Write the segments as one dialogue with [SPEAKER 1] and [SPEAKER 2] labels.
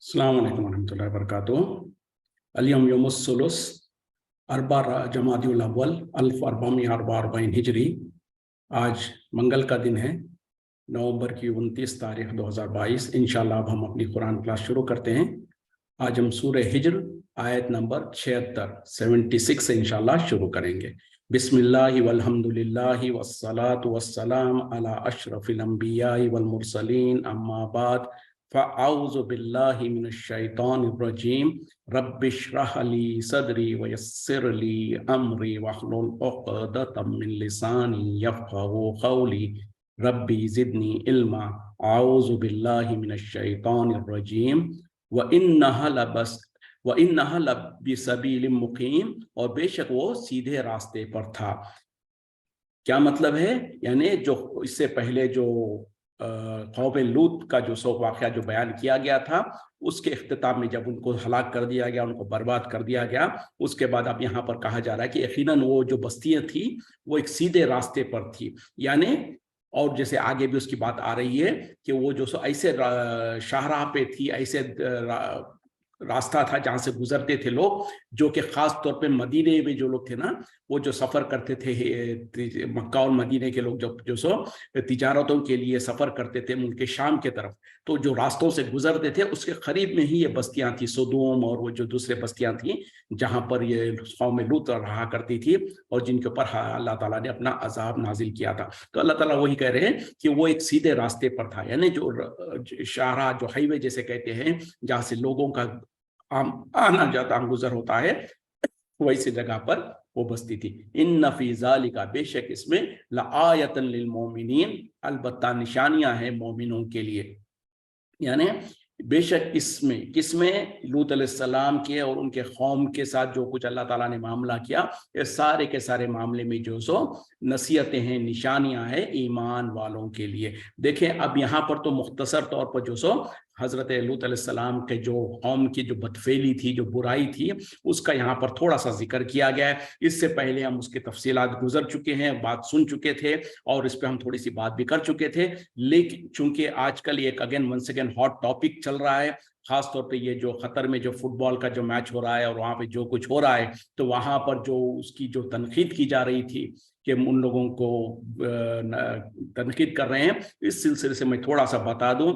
[SPEAKER 1] अस्सलाम वालेकुम रहमतुल्लाहि व बरकातुहू। अल-यौम यौमुस-सुलूस अरबा जमादिउल अव्वल 1444 हिजरी। आज मंगल का दिन है, नवंबर की 29 तारीख 2022। इंशाल्लाह अब हम अपनी कुरान क्लास शुरू करते हैं। आज हम सूरह हिज्र आयत नंबर 76 से इंशाल्लाह शुरू करेंगे। बिस्मिल्लाहि वल्हम्दुलिल्लाहि वस्सलातु वस्सलाम अला अशरफिल अंबियाइ वल मुरसलीन अम्मा बाद फ़अऊज़ु बिल्लाहि मिनश शैतानिर रजीम रब्बिश्रह ली सदरी वयस्सिर ली अमरी वहलुल उक़दतम मिन लिसानी यफ़क़हू क़ौली रब्बी ज़िदनी इल्मा अऊज़ु बिल्लाहि मिनश शैतानिर रजीम व इन्नहा लबिसबीलिम मुक़ीम, और बेशक वो सीधे रास्ते पर था। क्या मतलब है? यानी जो इससे पहले जो कौम लूत का जो वाक़या जो बयान किया गया था, उसके इख्तिताम में जब उनको हलाक कर दिया गया, उनको बर्बाद कर दिया गया, उसके बाद अब यहाँ पर कहा जा रहा है कि यकीनन वो जो बस्तियाँ थी वो एक सीधे रास्ते पर थी। यानी और जैसे आगे भी उसकी बात आ रही है कि वो जो ऐसे शाहराह पे थी, ऐसे रास्ता था जहाँ से गुजरते थे लोग, जो कि ख़ास तौर पे मदीने में जो लोग थे ना, वो जो सफ़र करते थे, मक्का और मदीने के लोग जो सो तिजारतों के लिए सफ़र करते थे मुल्क शाम के तरफ, तो जो रास्तों से गुजरते थे उसके करीब में ही ये बस्तियाँ थी, सदूम और वो जो दूसरे बस्तियाँ थी जहाँ पर ये कौम लूत रहा करती थी और जिनके ऊपर अल्लाह ताला ने अपना अजाब नाजिल किया था। तो अल्लाह ताला वही कह रहे हैं कि वो एक सीधे रास्ते पर था, यानी जो शाहराह, जो हाईवे जैसे कहते हैं, जहाँ से लोगों का आना जाता गुजर होता है, वैसी जगह पर वो बस्ती थी। इन्न फी ज़ालिका, बेशक इसमें लआयतन लिल मोमिनीन, अलबत्ता निशानियां हैं मोमिनों के लिए। यानी बेशक इसमें किसमें लूत अलैहिस्सलाम के और उनके कौम के साथ जो कुछ अल्लाह ताला ने मामला किया, ये सारे के सारे मामले में जो सो नसीहतें हैं, निशानियां हैं ईमान वालों के लिए। देखें अब यहाँ पर तो मुख्तसर तौर पर जो सो हज़रत लूत अलैहिस्सलाम के जो कौम की जो बदफेली थी, जो बुराई थी, उसका यहाँ पर थोड़ा सा जिक्र किया गया है। इससे पहले हम उसके तफसीलात गुजर चुके हैं, बात सुन चुके थे और इस पर हम थोड़ी सी बात भी कर चुके थे। लेकिन चूंकि आजकल एक वंस अगेन हॉट टॉपिक चल रहा है, खास तौर पे ये जो कतर में जो फुटबॉल का जो मैच हो रहा है और वहाँ पे जो कुछ हो रहा है, तो वहाँ पर जो उसकी जो तनकीद की जा रही थी कि उन लोगों को तनकीद कर रहे हैं, इस सिलसिले से मैं थोड़ा सा बता दूं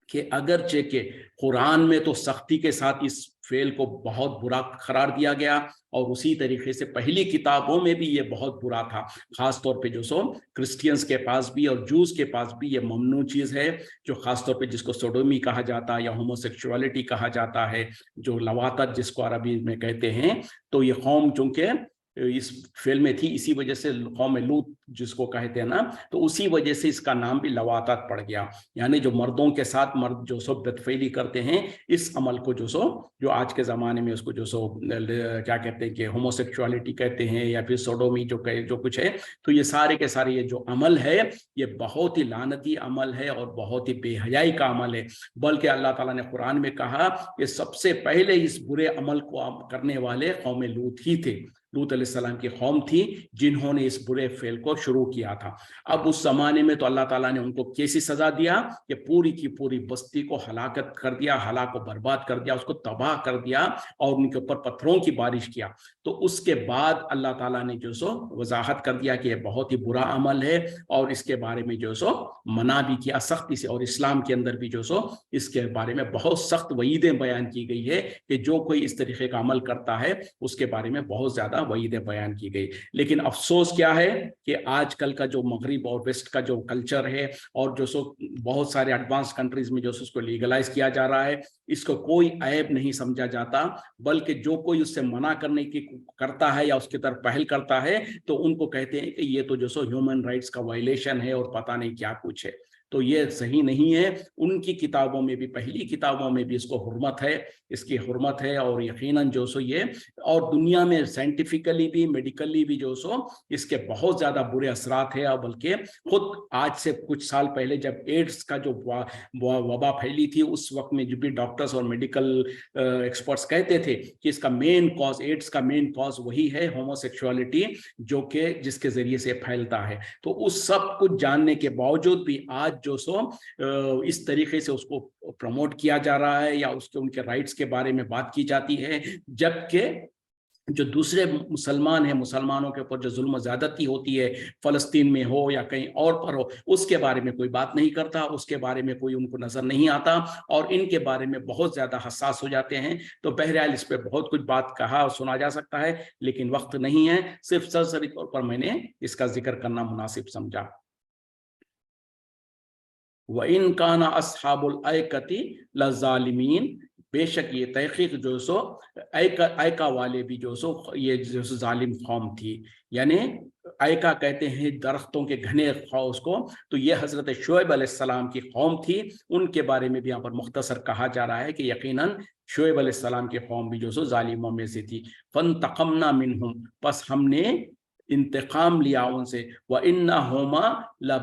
[SPEAKER 1] कि अगरचे के कुरान में तो सख्ती के साथ इस फेल को बहुत बुरा करार दिया गया और उसी तरीके से पहली किताबों में भी ये बहुत बुरा था। खास तौर पे जो सो क्रिश्चियंस के पास भी और जूस के पास भी ये ममनू चीज़ है, जो खास तौर पे जिसको सोडोमी कहा जाता है या होमोसेक्सुअलिटी कहा जाता है, जो लवातत जिसको अरबी में कहते हैं। तो ये कौम चूंकि इस फेल में थी, इसी वजह से कौम लूत जिसको कहते हैं ना, तो उसी वजह से इसका नाम भी लवातत पड़ गया। यानी जो मर्दों के साथ मर्द जो सो बदफेली करते हैं, इस अमल को जो आज के ज़माने में उसको क्या कहते हैं कि होमोसेक्सुअलिटी कहते हैं या फिर सोडोमी जो कुछ है, तो ये सारे के सारे ये जो अमल है, ये बहुत ही लानती अमल है और बहुत ही बेहयाई का अमल है। बल्कि अल्लाह ताला ने कुरान में कहा कि सबसे पहले इस बुरे अमल को करने वाले कौम लूत ही थे। लूत अलैहिस्सलाम की कौम थी जिन्होंने इस बुरे फेल को शुरू किया था। अब उस जमाने में तो अल्लाह ताला ने उनको कैसी सजा दिया कि पूरी की पूरी बस्ती को हलाकत कर दिया, हलाक को बर्बाद कर दिया, उसको तबाह कर दिया और उनके ऊपर पत्थरों की बारिश किया। तो उसके बाद अल्लाह ताला ने जो सो वजाहत कर दिया कि यह बहुत ही बुरा अमल है और इसके बारे में जो सो मना भी किया सख्ती से, और इस्लाम के अंदर भी जो सो इसके बारे में बहुत सख्त वईदें बयान की गई है कि जो कोई इस तरीके का अमल करता है उसके बारे में बहुत ज्यादा वईदें बयान की गई। लेकिन अफसोस क्या है कि आजकल का जो मगरिब और वेस्ट का जो कल्चर है और जो सो बहुत सारे एडवांस कंट्रीज में जो सो उसको लीगलाइज किया जा रहा है, इसको कोई ऐब नहीं समझा जाता, बल्कि जो कोई उससे मना करने की करता है या उसकी तरफ पहल करता है तो उनको कहते हैं कि ये तो जो सो ह्यूमन राइट्स का वायलेशन है और पता नहीं क्या कुछ है। तो ये सही नहीं है। उनकी किताबों में भी, पहली किताबों में भी इसको हुर्मत है, इसकी हुर्मत है और यकीनन जो सो ये, और दुनिया में साइंटिफिकली भी मेडिकली भी जो सो इसके बहुत ज़्यादा बुरे असरात है। और बल्कि खुद आज से कुछ साल पहले जब एड्स का जो वबा फैली थी, उस वक्त में जो भी डॉक्टर्स और मेडिकल एक्सपर्ट्स कहते थे कि इसका मेन कॉज, एड्स का मेन कॉज वही है होमोसेक्सुअलिटी, जो कि जिसके ज़रिए से फैलता है। तो उस सब कुछ जानने के बावजूद भी आज जो सो इस तरीके से उसको प्रमोट किया जा रहा है या उसके उनके राइट्स के बारे में बात की जाती है, जबकि जो दूसरे मुसलमान हैं, मुसलमानों के ऊपर जो जुल्म ज़्यादती होती है, फ़लस्तीन में हो या कहीं और पर हो, उसके बारे में कोई बात नहीं करता, उसके बारे में कोई उनको नज़र नहीं आता और इनके बारे में बहुत ज़्यादा हसास हो जाते हैं। तो बहरहाल इस पे बहुत कुछ बात कहा और सुना जा सकता है, लेकिन वक्त नहीं है, सिर्फ सरसरी तौर पर मैंने इसका जिक्र करना मुनासिब समझा। व इन काना अस्हाबुल ऐकति लज़ालिमीन, बेशक ये तहकीक जो सो ऐका वाले भी जो सो ये जो सो जालिम कौम थी, यानी ऐका कहते हैं दरख्तों के घने हौज को, तो ये हजरत शुएब अलैहिस्सलाम की कौम थी, उनके बारे में भी यहाँ पर मुख्तसर कहा जा रहा है कि यकीनन शुएब अलैहिस्सलाम की कौम भी जो सो जालिमों में से थी। फंतक़मना मिनहुम, बस हमने इंतकाम लिया उनसे, व इन्नहुमा ला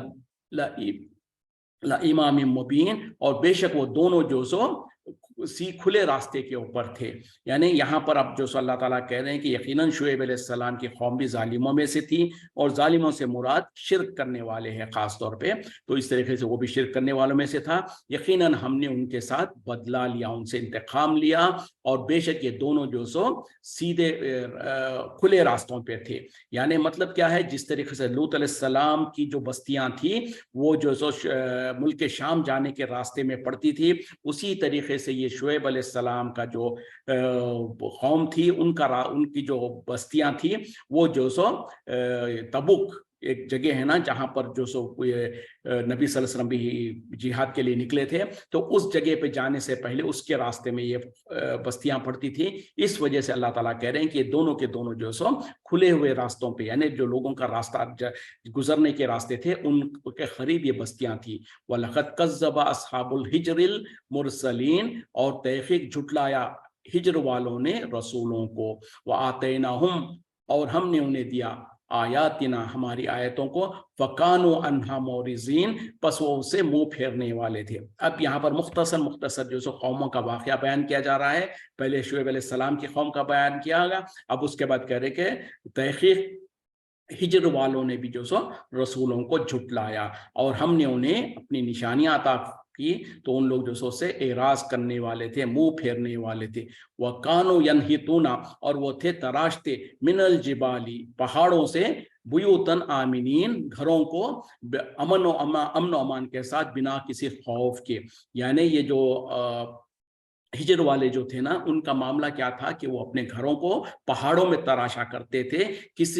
[SPEAKER 1] इमाम मुबीन, और बेशक वो दोनों जो सो खुले रास्ते के ऊपर थे। यानी यहाँ पर अब जो सो अल्लाह ताला कह रहे हैं कि यकीनन शुएब अलैहिस्सलाम की कौम भी जालिमों में से थी, और जालिमों से मुराद शिर्क करने वाले हैं खास तौर पे, तो इस तरीके से वो भी शिर्क करने वालों में से था। यकीनन हमने उनके साथ बदला लिया, उनसे इंतकाम लिया, और बेशक ये दोनों जो सो सीधे खुले रास्तों पे थे। यानी मतलब क्या है, जिस तरीके से लूत अलैहिस्सलाम की जो बस्तियां थी वो जो सो मुल्क शाम जाने के रास्ते में पड़ती थी, उसी तरीके से ये शुएब अलैहिस्सलाम का जो कौम थी उनकी जो बस्तियां थी वो जो सो तबुक एक जगह है ना जहां पर जो सो नबी सल्लल्लाहु अलैहि वसल्लम भी जिहाद के लिए निकले थे, तो उस जगह पे जाने से पहले उसके रास्ते में ये बस्तियां पड़ती थी। इस वजह से अल्लाह ताला कह रहे हैं कि दोनों के दोनों जो सो खुले हुए रास्तों पे, यानी जो लोगों का रास्ता गुजरने के रास्ते थे उनके करीब ये बस्तियां थी। वलक़द कज़्ज़बा अस्हाबुल हिज्रिल मुरसलीन, और तहक़ीक़ झुटलाया हिज्र वालों ने रसूलों को, व आतैनाहुम, और हमने उन्हें दिया आयातिना हमारी आयतों को, फ़कानु अन्हा मोरिज़ीन, बस वो उससे मुंह फेरने वाले थे। अब यहाँ पर मुख्तसर जो सो कौमों का वाक़या बयान किया जा रहा है। पहले शुएब अलैहिस्सलाम की कौम का बयान किया गया, अब उसके बाद कह रहे कि तहक़ीक़ हिज्र वालों ने भी जो सो रसूलों को झुटलाया, और हमने उन्हें अपनी निशानियां अता की, तो उन लोग जो सो से एराज करने वाले थे, मुंह फेरने वाले थे। वह कानो यनहितूना, और वो थे तराशते, मिनल जिबाली, पहाड़ों से, बुयूतन आमिनीन, घरों को अमन अमान के साथ, बिना किसी खौफ के। यानी ये जो हिजर वाले जो थे ना, उनका मामला क्या था कि वो अपने घरों को पहाड़ों में तराशा करते थे,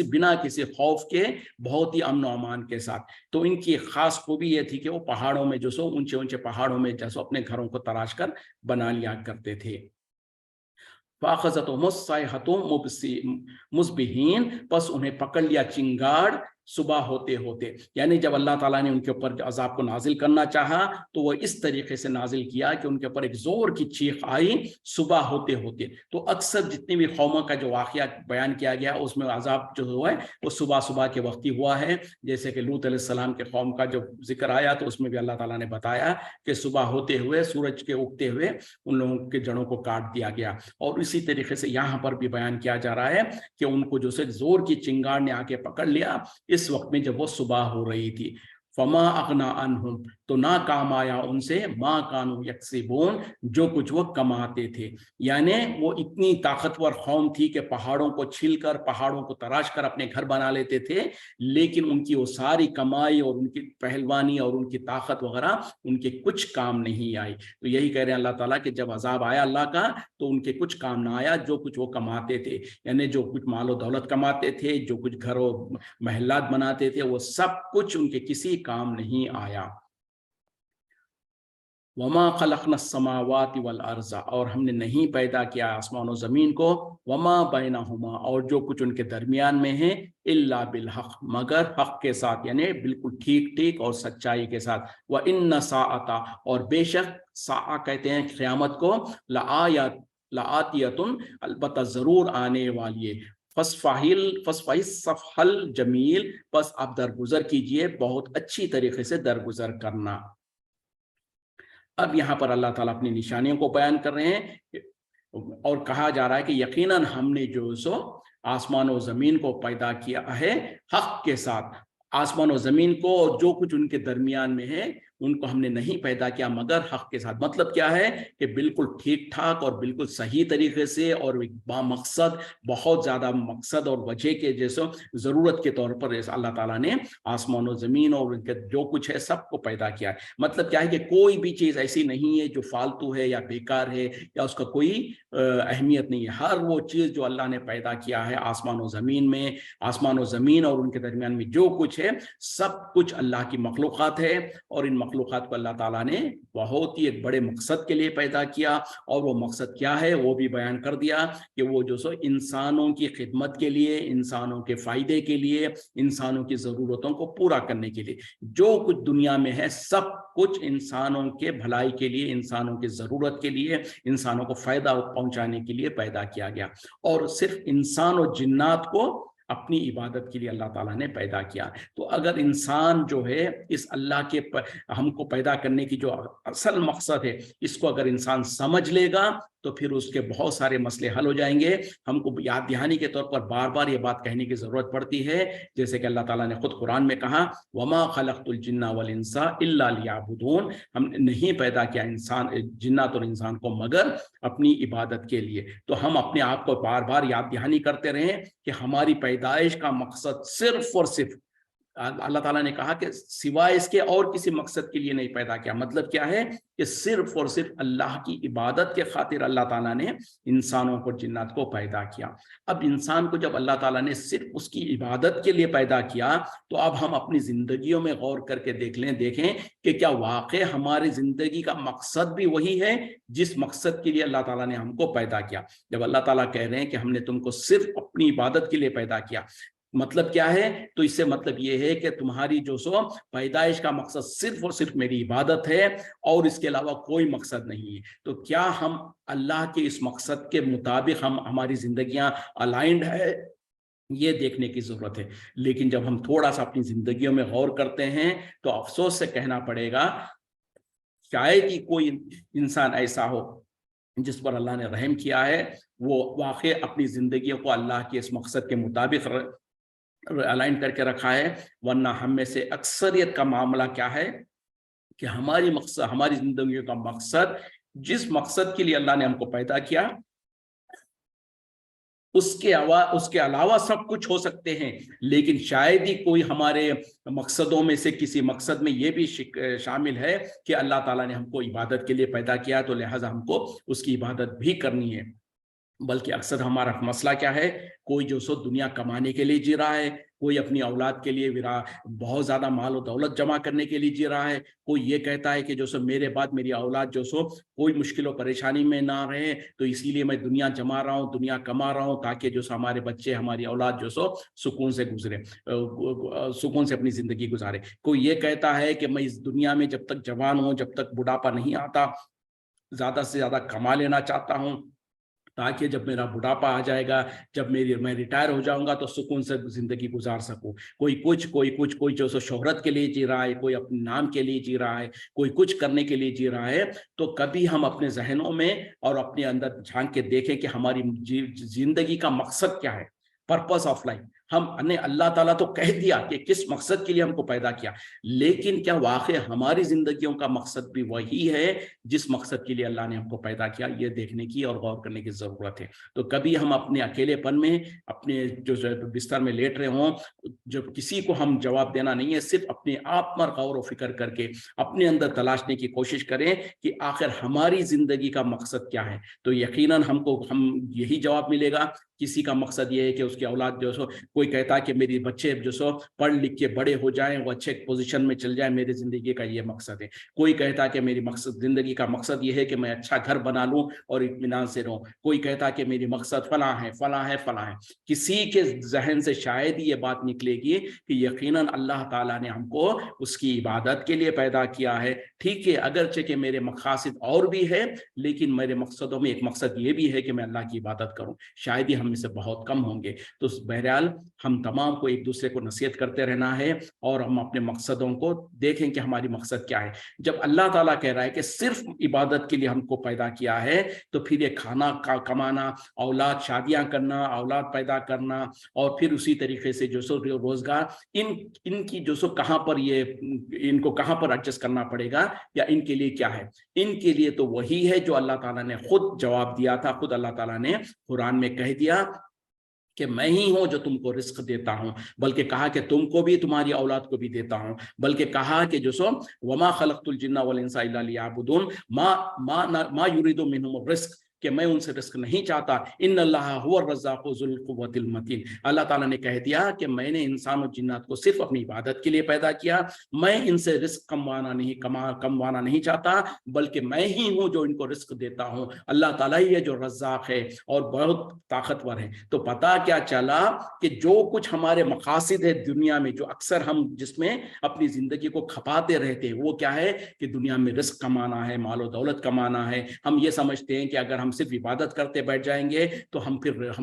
[SPEAKER 1] बिना किसी खौफ के, बहुत ही अमन अमान के साथ। तो इनकी खास खूबी ये थी कि वो पहाड़ों में जो सो ऊंचे ऊंचे पहाड़ों में जैसो अपने घरों को तराश कर बना लिया करते थे। मुस्बिहीन, बस उन्हें पकड़ लिया चिंगाड़ सुबह होते होते। यानी जब अल्लाह ताला ने उनके ऊपर अजाब को नाजिल करना चाहा, तो वो इस तरीके से नाजिल किया कि उनके ऊपर एक जोर की चीख आई सुबह होते होते। तो अक्सर जितनी भी कौमों का जो वाक़या बयान किया गया उसमें अजाब जो हुआ है वो सुबह सुबह के वक्त ही हुआ है। जैसे कि लूत अलैहिस्सलाम के कौम का जो जिक्र आया, तो उसमें भी अल्लाह ताला ने बताया कि सुबह होते हुए, सूरज के उगते हुए उन लोगों के जड़ों को काट दिया गया। और इसी तरीके से यहाँ पर भी बयान किया जा रहा है कि उनको जो से जोर की चिंगार ने आके पकड़ लिया इस वक्त में जब वो सुबह हो रही थी। फमा अगना अनहुम, तो ना काम आया उनसे, मा कानू यक्सिबून, जो कुछ वो कमाते थे। यानी वो इतनी ताकतवर कौम थी कि पहाड़ों को छीलकर, पहाड़ों को तराश कर अपने घर बना लेते थे, लेकिन उनकी वो सारी कमाई और उनकी पहलवानी और उनकी ताकत वगैरह उनके कुछ काम नहीं आई। तो यही कह रहे हैं अल्लाह ताला कि जब अजाब आया अल्लाह का, तो उनके कुछ काम ना आया, जो कुछ वो कमाते थे, यानी जो कुछ मालो दौलत कमाते थे, जो कुछ घरों महलात बनाते थे, वो सब कुछ उनके किसी काम नहीं आया। वमा खलक़ना समावाति वल अर्ज़ा, और हमने नहीं पैदा किया आसमान और ज़मीन को, वमा बैनहुमा, और जो कुछ उनके दरमियान में है, इल्ला बिल हक़, मगर हक़ के साथ, यानी बिल्कुल ठीक ठीक और सच्चाई के साथ। व इन्न साअता, और बेशक साआ कहते हैं क़यामत को, लआतियतुन, अलबत्ता ज़रूर आने वाली है। फस्फाहिल सफ़हल जमील, बस आप दरगुजर कीजिए, बहुत अच्छी तरीके से दरगुजर करना। अब यहाँ पर अल्लाह ताला अपनी निशानियों को बयान कर रहे हैं, और कहा जा रहा है कि यकीनन हमने जो सो आसमान और ज़मीन को पैदा किया है हक़ के साथ। आसमान और ज़मीन को और जो कुछ उनके दरमियान में है उनको हमने नहीं पैदा किया मगर हक के साथ। मतलब क्या है कि बिल्कुल ठीक ठाक और बिल्कुल सही तरीके से और मकसद, बहुत ज्यादा मकसद और वजह के जैसे जरूरत के तौर पर अल्लाह ताला ने आसमान और जमीन और उनके जो कुछ है सबको पैदा किया है। मतलब क्या है कि कोई भी चीज ऐसी नहीं है जो फालतू है या बेकार है या उसका कोई अहमियत नहीं है। हर वो चीज जो अल्लाह ने पैदा किया है आसमान और जमीन में, आसमान और जमीन और उनके दरमियान में जो कुछ है सब कुछ अल्लाह की मखलूक़ात है। और इन मखलूक़ात को अल्लाह ताला ने बहुत ही एक बड़े मकसद के लिए पैदा किया। और वो मकसद क्या है वो भी बयान कर दिया कि वो जो सो इंसानों की खिदमत के लिए, इंसानों के फायदे के लिए, इंसानों की ज़रूरतों को पूरा करने के लिए। जो कुछ दुनिया में है सब कुछ इंसानों के भलाई के लिए, इंसानों की ज़रूरत के लिए, इंसानों को फ़ायदा पहुंचाने के लिए पैदा किया गया। और सिर्फ इंसान और जिन्नात को अपनी इबादत के लिए अल्लाह ताला ने पैदा किया। तो अगर इंसान जो है इस अल्लाह के हमको पैदा करने की जो असल मकसद है इसको अगर इंसान समझ लेगा तो फिर उसके बहुत सारे मसले हल हो जाएंगे। हमको याद दहानी के तौर पर बार बार ये बात कहने की जरूरत पड़ती है, जैसे कि अल्लाह ताला ने खुद कुरान में कहा, वमा खलक़तुल जिन्ना वल इंसा इल्ला लियअबुदून, हमने नहीं पैदा किया इंसान, जिन्नात और इंसान को मगर अपनी इबादत के लिए। तो हम अपने आप को बार बार याद दहानी करते रहें कि हमारी पैदाइश का मकसद सिर्फ और सिर्फ, अल्लाह ताला ने कहा कि सिवाय इसके और किसी मकसद के लिए नहीं पैदा किया। मतलब क्या है कि सिर्फ और सिर्फ अल्लाह की इबादत के खातिर अल्लाह ताला ने इंसानों को, जिन्नात को पैदा किया। अब इंसान को जब अल्लाह ताला ने सिर्फ उसकी इबादत के लिए पैदा किया तो अब हम अपनी जिंदगियों में गौर करके देखें कि क्या वाकई हमारी जिंदगी का मकसद भी वही है जिस मकसद के लिए अल्लाह ताला ने हमको पैदा किया। जब अल्लाह ताला कह रहे हैं कि हमने तुमको सिर्फ अपनी इबादत के लिए पैदा किया, मतलब क्या है, तो इससे मतलब ये है कि तुम्हारी जो सो पैदाइश का मकसद सिर्फ और सिर्फ मेरी इबादत है और इसके अलावा कोई मकसद नहीं है। तो क्या हम अल्लाह के इस मकसद के मुताबिक हम हमारी जिंदगियां अलाइंड है, ये देखने की जरूरत है। लेकिन जब हम थोड़ा सा अपनी जिंदगियों में गौर करते हैं तो अफसोस से कहना पड़ेगा शायद ही कोई इंसान ऐसा हो जिस पर अल्लाह ने रहम किया है, वो वाकई अपनी जिंदगियों को अल्लाह के इस मकसद के मुताबिक अलाइन करके रखा है। वरना हम में से अक्सरियत का मामला क्या है कि हमारी जिंदगी का मकसद, जिस मकसद के लिए अल्लाह ने हमको पैदा किया उसके अलावा सब कुछ हो सकते हैं, लेकिन शायद ही कोई हमारे मकसदों में से किसी मकसद में ये भी शामिल है कि अल्लाह ताला ने हमको इबादत के लिए पैदा किया तो लिहाजा हमको उसकी इबादत भी करनी है। बल्कि अक्सर हमारा मसला क्या है, कोई जो सो दुनिया कमाने के लिए जी रहा है, कोई अपनी औलाद के लिए बहुत ज़्यादा माल और दौलत जमा करने के लिए जी रहा है, कोई ये कहता है कि जो सो मेरे बाद मेरी औलाद जो सो कोई मुश्किल और परेशानी में ना रहे तो इसीलिए मैं दुनिया जमा रहा हूँ, दुनिया कमा रहा हूँ ताकि जो सो हमारे बच्चे, हमारी औलाद जो सो सुकून से गुजरे, सुकून से अपनी ज़िंदगी गुजारे। कोई ये कहता है कि मैं इस दुनिया में जब तक जवान हूँ, जब तक बुढ़ापा नहीं आता, ज़्यादा से ज़्यादा कमा लेना चाहता हूँ ताकि जब मेरा बुढ़ापा आ जाएगा, जब मैं रिटायर हो जाऊंगा तो सुकून से जिंदगी गुजार सकूं। कोई जो सो शोहरत के लिए जी रहा है, कोई अपने नाम के लिए जी रहा है, कोई कुछ करने के लिए जी रहा है। तो कभी हम अपने जहनों में और अपने अंदर झांक के देखें कि हमारी जिंदगी का मकसद क्या है, पर्पस ऑफ लाइफ। हमने अल्लाह ताला तो कह दिया कि किस मकसद के लिए हमको पैदा किया, लेकिन क्या वाकई हमारी जिंदगियों का मकसद भी वही है जिस मकसद के लिए अल्लाह ने हमको पैदा किया, ये देखने की और गौर करने की जरूरत है। तो कभी हम अपने अकेलेपन में, अपने जो बिस्तर में लेट रहे हों, जब किसी को हम जवाब देना नहीं है, सिर्फ अपने आप पर गौर व फिक्र करके अपने अंदर तलाशने की कोशिश करें कि आखिर हमारी जिंदगी का मकसद क्या है। तो यकीनन हम यही जवाब मिलेगा। किसी का मकसद ये है कि उसकी औलाद जो सो, कोई कहता है कि मेरे बच्चे जो सो पढ़ लिख के बड़े हो जाएं, वो अच्छे पोजीशन में चल जाएं, मेरी जिंदगी का ये मकसद है। कोई कहता है कि मेरी जिंदगी का मकसद ये है कि मैं अच्छा घर बना लूं और इत्मीनान से रहूं। कोई कहता है कि मेरी मकसद फलां है, फलां है, फलां है। किसी के जहन से शायद ये बात निकलेगी कि यकीनन अल्लाह ताला ने हमको उसकी इबादत के लिए पैदा किया है। ठीक है, अगरचे कि मेरे मकासद और भी है, लेकिन मेरे मकसदों में एक मकसद ये भी है कि मैं अल्लाह की इबादत करूं। शायद ही हम में से बहुत कम होंगे। तो बहरहाल ہم تمام کو ایک دوسرے کو نصیحت کرتے رہنا ہے اور ہم اپنے مقصدوں کو دیکھیں کہ ہماری مقصد کیا ہے۔ جب اللہ تعالیٰ کہہ رہا ہے کہ صرف عبادت کے لیے ہم کو پیدا کیا ہے، تو پھر یہ کھانا کمانا، اولاد، شادیاں کرنا، اولاد پیدا کرنا، اور پھر اسی طریقے سے جو سو روزگار، ان کی جو سو کہاں پر یہ ان کو کہاں پر ایڈجسٹ کرنا پڑے گا، یا ان کے لیے کیا ہے؟ ان کے لیے تو وہی ہے جو اللہ تعالیٰ نے خود جواب دیا تھا، خود اللہ تعالیٰ نے قرآن میں کہہ دیا کہ میں ہی ہوں جو تم کو رزق دیتا ہوں، بلکہ کہا کہ تم کو بھی، تمہاری اولاد کو بھی دیتا ہوں، بلکہ کہا کہ جو سو وما خلقت الجن والانس الا لیعبدون ما یرید منہم الرزق، کہ میں ان سے رزق نہیں چاہتا، ان اللہ هو الرزاق ذو القوۃ المتین۔ اللہ تعالیٰ نے کہہ دیا کہ میں نے انسان اور جنات کو صرف اپنی عبادت کے لیے پیدا کیا، میں ان سے رزق کموانا نہیں چاہتا، بلکہ میں ہی ہوں جو ان کو رزق دیتا ہوں۔ اللہ تعالیٰ ہی ہے جو رزاق ہے اور بہت طاقتور ہے۔ تو پتہ کیا چلا کہ جو کچھ ہمارے مقاصد ہے دنیا میں، جو اکثر ہم جس میں اپنی زندگی کو کھپاتے رہتے ہیں، وہ کیا ہے کہ دنیا میں رزق کمانا ہے، مال و دولت کمانا ہے۔ ہم یہ سمجھتے ہیں کہ اگر ہم صرف عبادت کرتے بیٹھ جائیں گے تو ہم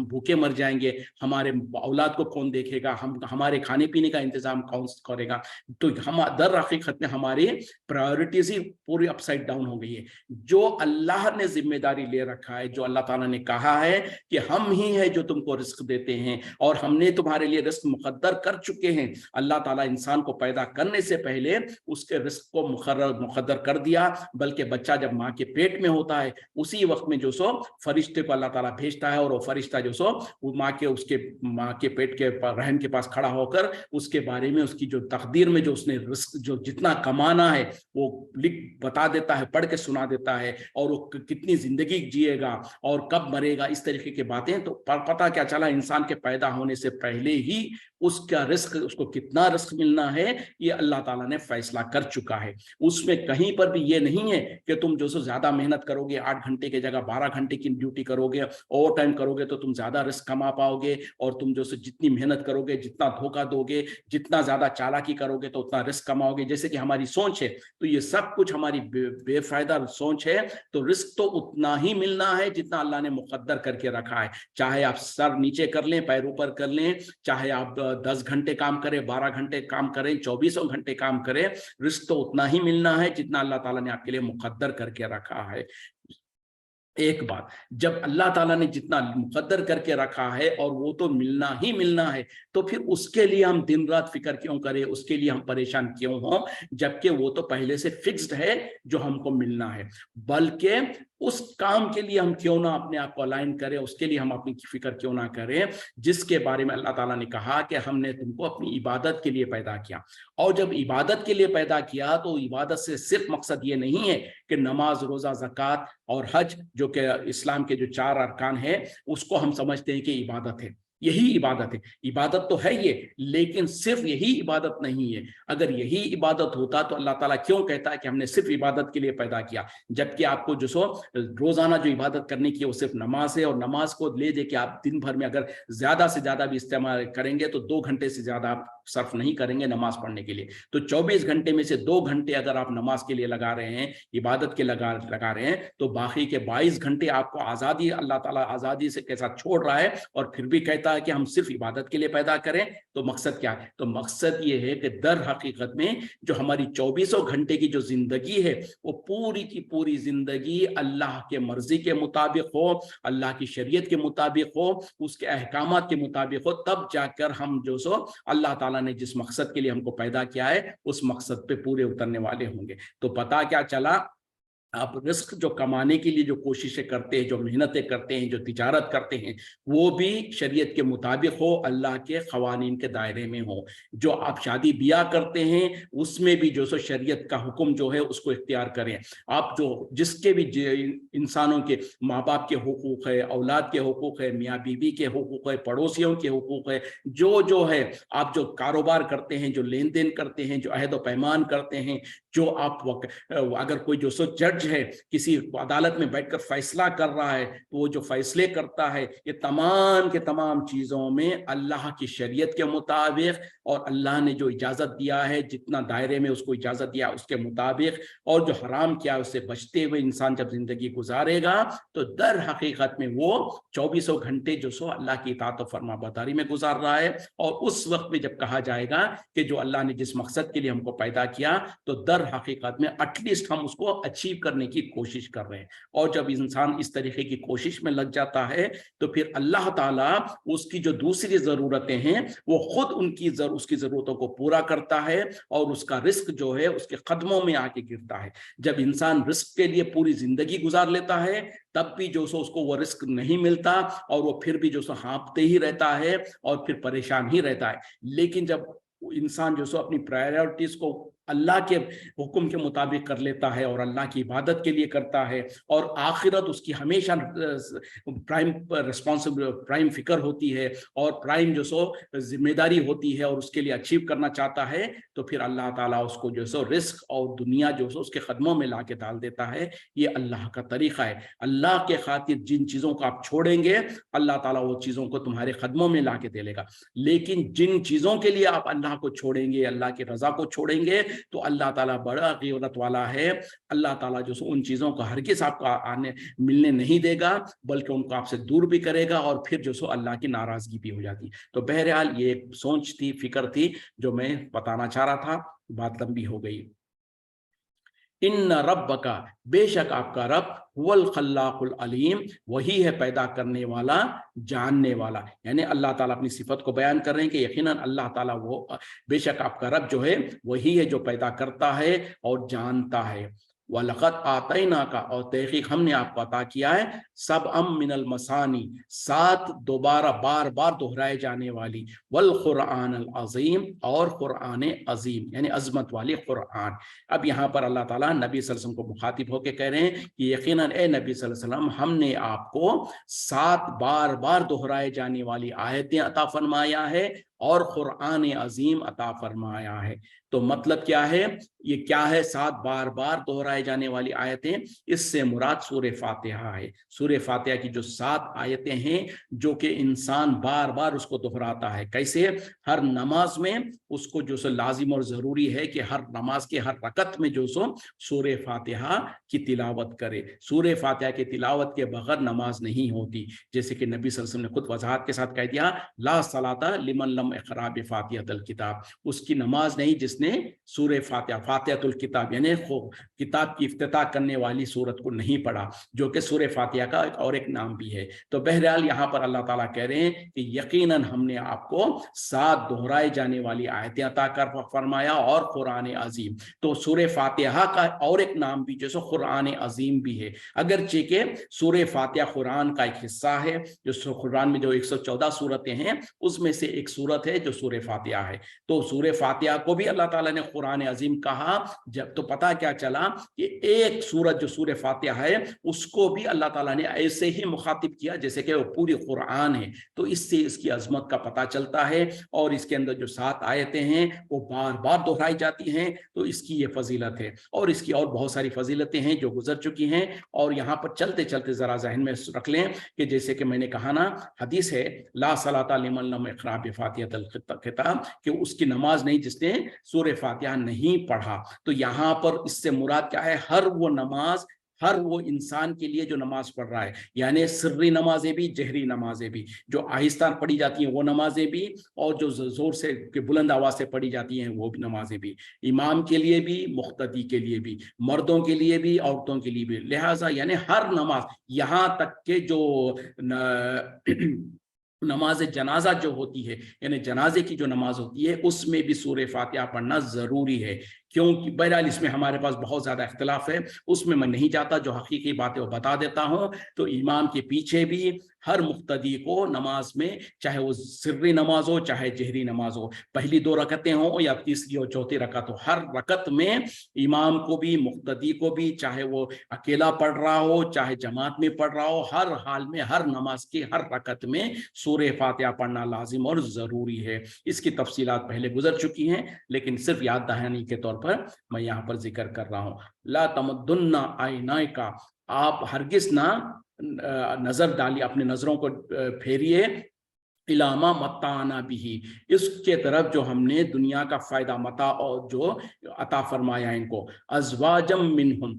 [SPEAKER 1] بھوکے مر جائیں گے، ہمارے اولاد کو کون دیکھے گا، ہمارے کھانے پینے کا انتظام کون کرے گا؟ تو ہم در حقیقت میں ہماری پرائیورٹیز ہی پوری اپ سائڈ ڈاؤن ہو گئی ہے۔ جو اللہ نے ذمہ داری لے رکھا ہے، جو اللہ تعالیٰ نے کہا ہے کہ ہم ہی ہیں جو تم کو رزق دیتے ہیں، اور ہم نے تمہارے لیے رزق مقدر کر چکے ہیں۔ اللہ تعالیٰ انسان کو پیدا کرنے سے پہلے اس کے رزق کو مقدر کر دیا، بلکہ بچہ جب ماں کے پیٹ میں ہوتا ہے اسی وقت میں جو سو فرشتے کو اللہ تعالیٰ بھیجتا ہے، اور وہ فرشتہ جو سو وہ ماں کے پیٹ کے رحم کے پاس کھڑا ہو کر اس کے بارے میں، اس کی جو تقدیر میں جو اس نے رزق جو جتنا کمانا ہے وہ بتا دیتا ہے، پڑھ کے سنا دیتا ہے، اور وہ کتنی زندگی جیے گا اور کب مرے گا، اس طریقے کی باتیں۔ تو پتہ کیا چلا، انسان کے پیدا ہونے سے پہلے ہی اس کا رزق، اس کو کتنا رزق ملنا ہے، یہ اللہ تعالیٰ نے فیصلہ کر چکا ہے۔ اس میں کہیں پر بھی یہ نہیں ہے کہ تم جو سو زیادہ محنت کرو گے، 8 گھنٹے کی جگہ 12 گھنٹے کی ڈیوٹی کرو گے، اوور ٹائم کرو گے تو تم زیادہ رزق کما پاؤ گے، اور تم جو سو جتنی محنت کرو گے، جتنا دھوکہ دو گے، جتنا زیادہ چالاکی کرو گے تو اتنا رزق کماؤ گے، جیسے کہ ہماری سوچ ہے۔ تو یہ سب کچھ ہماری بے فائدہ سوچ ہے۔ تو رزق تو اتنا ہی ملنا ہے جتنا اللہ نے مقدر کر کے رکھا ہے، چاہے آپ سر نیچے کر لیں، پیر اوپر کر لیں، چاہے آپ 10 گھنٹے کام کریں، 12 گھنٹے کام کریں، 24 گھنٹے کام کریں، رزق تو اتنا ہی ملنا ہے جتنا اللہ تعالیٰ نے آپ کے لیے مقدر کر کے رکھا ہے۔ ایک بات، جب اللہ تعالیٰ نے جتنا مقدر کر کے رکھا ہے اور وہ تو ملنا ہی ملنا ہے، تو پھر اس کے لیے ہم دن رات فکر کیوں کریں، اس کے لیے ہم پریشان کیوں ہوں، جبکہ وہ تو پہلے سے فکسڈ ہے جو ہم کو ملنا ہے۔ بلکہ اس کام کے لیے ہم کیوں نہ اپنے آپ کو الائن کریں، اس کے لیے ہم اپنی فکر کیوں نہ کریں جس کے بارے میں اللہ تعالیٰ نے کہا کہ ہم نے تم کو اپنی عبادت کے لیے پیدا کیا۔ اور جب عبادت کے لیے پیدا کیا تو عبادت سے صرف مقصد یہ نہیں ہے کہ نماز، روزہ، زکوٰۃ اور حج، جو کہ اسلام کے جو 4 ارکان ہیں، اس کو ہم سمجھتے ہیں کہ عبادت ہے، یہی عبادت ہے۔ عبادت تو ہے یہ، لیکن صرف یہی عبادت نہیں ہے۔ اگر یہی عبادت ہوتا تو اللہ تعالیٰ کیوں کہتا ہے کہ ہم نے صرف عبادت کے لیے پیدا کیا، جبکہ آپ کو جو سو روزانہ جو عبادت کرنے کی وہ صرف نماز ہے، اور نماز کو لے دے کے آپ دن بھر میں اگر زیادہ سے زیادہ بھی استعمال کریں گے تو 2 گھنٹے سے زیادہ آپ صرف نہیں کریں گے نماز پڑھنے کے لیے۔ تو 24 گھنٹے میں سے 2 گھنٹے اگر آپ نماز کے لیے لگا رہے ہیں، عبادت کے لگا رہے ہیں، تو باقی کے 22 گھنٹے آپ کو آزادی، اللہ تعالیٰ آزادی سے کے ساتھ چھوڑ رہا ہے، اور پھر بھی کہتا ہے کہ ہم صرف عبادت کے لیے پیدا کریں۔ تو مقصد کیا ہے؟ تو مقصد یہ ہے کہ در حقیقت میں جو ہماری 24 گھنٹے کی جو زندگی ہے، وہ پوری کی پوری زندگی اللہ کے مرضی کے مطابق ہو، اللہ کی شریعت کے مطابق ہو، اس کے احکامات کے مطابق ہو، تب جا کر ہم جو سو اللہ تعالیٰ نے جس مقصد کے لیے ہم کو پیدا کیا ہے اس مقصد پہ پورے اترنے والے ہوں گے۔ تو پتہ کیا چلا، آپ رزق جو کمانے کے لیے جو کوششیں کرتے ہیں، جو محنتیں کرتے ہیں، جو تجارت کرتے ہیں، وہ بھی شریعت کے مطابق ہو، اللہ کے قوانین کے دائرے میں ہو۔ جو آپ شادی بیاہ کرتے ہیں اس میں بھی جو سو شریعت کا حکم جو ہے اس کو اختیار کریں۔ آپ جو جس کے بھی انسانوں کے ماں باپ کے حقوق ہے، اولاد کے حقوق ہے، میاں بیوی کے حقوق ہے، پڑوسیوں کے حقوق ہے، جو ہے آپ جو کاروبار کرتے ہیں، جو لین دین کرتے ہیں، جو عہد و پیمان کرتے ہیں، جو آپ اگر کوئی جو سو جج जज है, किसी अदालत में बैठकर फैसला कर रहा है, तो वो जो फैसले करता है ये तमाम के तमाम चीज़ों में अल्लाह की शरीयत के मुताबिक और अल्लाह ने जो इजाज़त दिया है, जितना दायरे में उसको इजाज़त दिया उसके मुताबिक, और जो हराम किया उससे बचते हुए इंसान जब जिंदगी गुजारेगा तो दर हकीकत में वो 24 घंटे जो सो अल्लाह की इताअत और फरमाबरदारी में गुजार रहा है। और उस वक्त में जब कहा जाएगा कि जो अल्लाह ने जिस मकसद के लिए हमको पैदा किया, तो दर हकीकत में एटलीस्ट हम उसको अचीव करने की कोशिश कर रहे हैं। और जब इंसान इस तरीके की कोशिश में लग जाता है तो फिर अल्लाह ताला उसकी जो दूसरी ज़रूरतें हैं वो खुद उसकी ज़रूरतों को पूरा करता है और उसका रिस्क जो है उसके कदमों में आके गिरता है। जब इंसान रिस्क के लिए पूरी जिंदगी गुजार लेता है तब भी जो सो उसको वो रिस्क नहीं मिलता और वो फिर भी जो सो हाँफते ही रहता है और फिर परेशान ही रहता है। लेकिन जब इंसान जो सो अपनी प्रायोरिटीज को अल्लाह के हुक्म के मुताबिक कर लेता है और अल्लाह की इबादत के लिए करता है और आखिरत उसकी हमेशा प्राइम फिक्र होती है और प्राइम जो सो जिम्मेदारी होती है और उसके लिए अचीव करना चाहता है, तो फिर अल्लाह ताला उसको जो सो रिस्क और दुनिया जो सो उसके कदमों में ला के डाल देता है। ये अल्लाह का तरीका है। अल्लाह के खातिर जिन चीज़ों को आप छोड़ेंगे अल्लाह ताला वो चीज़ों को तुम्हारे कदमों में ला के दे लेगा। लेकिन जिन चीज़ों के लिए आप अल्लाह को छोड़ेंगे, अल्लाह की रज़ा को छोड़ेंगे, तो अल्लाह ताला बड़ा ग़ीरत वाला है। अल्लाह ताला जो उन चीज़ों को हरगिज़ आपको मिलने नहीं देगा, बल्कि उनको आपसे दूर भी करेगा और फिर जो अल्लाह की नाराज़गी भी हो जाती है। तो बहरहाल ये एक सोच थी, फिक्र थी जो मैं बताना चाह रहा था। बात लंबी हो गई। इन्न रब्बका, बेशक आपका रब, हुवल खल्लाकुल अलीम, वही है पैदा करने वाला, जानने वाला। यानी अल्लाह ताला अपनी सिफत को बयान कर रहे हैं कि यकीनन अल्लाह ताला वो, बेशक आपका रब जो है वही है जो पैदा करता है और जानता है। वलक़द आतैना का, और तहक़ीक़ हमने आपको अता किया है, सब मिनल मसानी, 7 दोबारा बार बार दोहराए जाने वाली, वल क़ुरआन अल अज़ीम, और क़ुरआन अज़ीम यानी अज़मत वाली क़ुरआन। अब यहाँ पर अल्लाह ताला नबी सल्लल्लाहु अलैहि वसल्लम को मुखातिब होकर कह रहे हैं कि यकीनन ए नबी सल्लल्लाहु अलैहि वसल्लम, हमने आपको 7 बार बार दोहराए जाने वाली आयतें अता फरमाया है और क़ुरआन अज़ीम अता फरमाया है। तो मतलब क्या है, ये क्या है 7 बार बार दोहराए जाने वाली आयतें? इससे मुराद सूरह फातिहा है। सूरह फातिहा की जो 7 आयतें हैं जो कि इंसान बार बार उसको दोहराता है। कैसे? हर नमाज में उसको जो सो लाजिम और ज़रूरी है कि हर नमाज के हर रकत में जो सो सूरह फातिहा की तिलावत करे। सूरह फातिहा की तिलावत के बगैर नमाज नहीं होती। जैसे कि नबी सल्लल्लाहु अलैहि वसल्लम ने खुद वजाहत के साथ कह दिया, ला सलाता लिमन लम इक़रा बिफ़ातिहतिल किताब, उसकी नमाज नहीं जिसने सूरह फातिहा, फातिहतुल किताब यानी किताब की इफ्तिताह करने वाली सूरत को नहीं पढ़ा, जो कि सूरह फातिहा का एक नाम भी है। तो बहरहाल यहाँ पर अल्लाह ताला कह रहे हैं कि यकीनन हमने आपको 7 दोहराए जाने वाली आयतें अता कर फरमाया और कुरान अजीम। तो सूरह फातिहा का और एक नाम भी जो कुरान अजीम भी है, अगरचे के सूरह फातिहा कुरान का एक हिस्सा है। जो कुरान में जो 114 सूरतें हैं उसमें से एक सूरत है जो सूरह फातिहा है। तो सूरह फातिहा को भी अल्लाह ताला ने कुरान अजीम कहा। जब तो पता क्या चला कि एक सूरत जो सूरह फातिहा है उसको भी अल्लाह ताला ने ऐसे ही मुखातिब किया जैसे कि वो पूरी कुरान है। तो इससे इसकी अजमत का पता चलता है। और इसके अंदर जो 7 आयतें हैं वो बार बार दोहराई जाती हैं, तो इसकी ये फजीलत है। और इसकी और बहुत सारी फजीलतें हैं जो गुजर चुकी हैं। और यहाँ पर चलते चलते जरा जहन में रख लें कि जैसे कि मैंने कहा ना, हदीस है ला सलाता लिमन लम इक़रा बिफ़ातिहतिल किताब, कि उसकी नमाज नहीं जिसने सूरह फातिहा नहीं पढ़ा। तो यहाँ पर इससे मुराद क्या है? हर वो नमाज, हर वो इंसान के लिए जो नमाज पढ़ रहा है, यानी सिर्री नमाजें भी, जहरी नमाजें भी, जो आहिस्ता पढ़ी जाती हैं वो नमाजें भी, और जो जोर से के बुलंद आवाज से पढ़ी जाती हैं वो भी नमाजें भी, इमाम के लिए भी, मुख्तदी के लिए भी, मर्दों के लिए भी, औरतों के लिए भी। लिहाजा यानी हर नमाज, यहाँ तक के जो नमाज जनाजा जो होती है, यानी जनाजे की जो नमाज होती है, उसमें भी सूरह फातिहा पढ़ना जरूरी है। क्योंकि बहरहाल इसमें हमारे पास बहुत ज़्यादा इख्तिलाफ है, उसमें मैं नहीं जाता, जो हकीकी बातें वो बता देता हूँ। तो इमाम के पीछे भी हर मुक्तदी को नमाज में, चाहे वो सिर्री नमाज हो चाहे जहरी नमाज हो, पहली 2 रकतें हों या तीसरी और चौथी रकत हो, हर रकत में इमाम को भी मुक्तदी को भी, चाहे वो अकेला पढ़ रहा हो चाहे जमात में पढ़ रहा हो, हर हाल में हर नमाज की हर रकत में सूरह फातिहा पढ़ना लाजिम और ज़रूरी है। इसकी तफसीलात पहले गुजर चुकी हैं, लेकिन सिर्फ याद दहानी के तौर پر میں یہاں پر ذکر کر رہا ہوں۔ لا تمدن عینیک، آپ ہرگز نہ نظر ڈالیے، اپنے نظروں کو پھیریے علامہ متعنا بھی، اس کے طرف جو ہم نے دنیا کا فائدہ متاع اور جو عطا فرمایا ان کو، ازواجم منہم،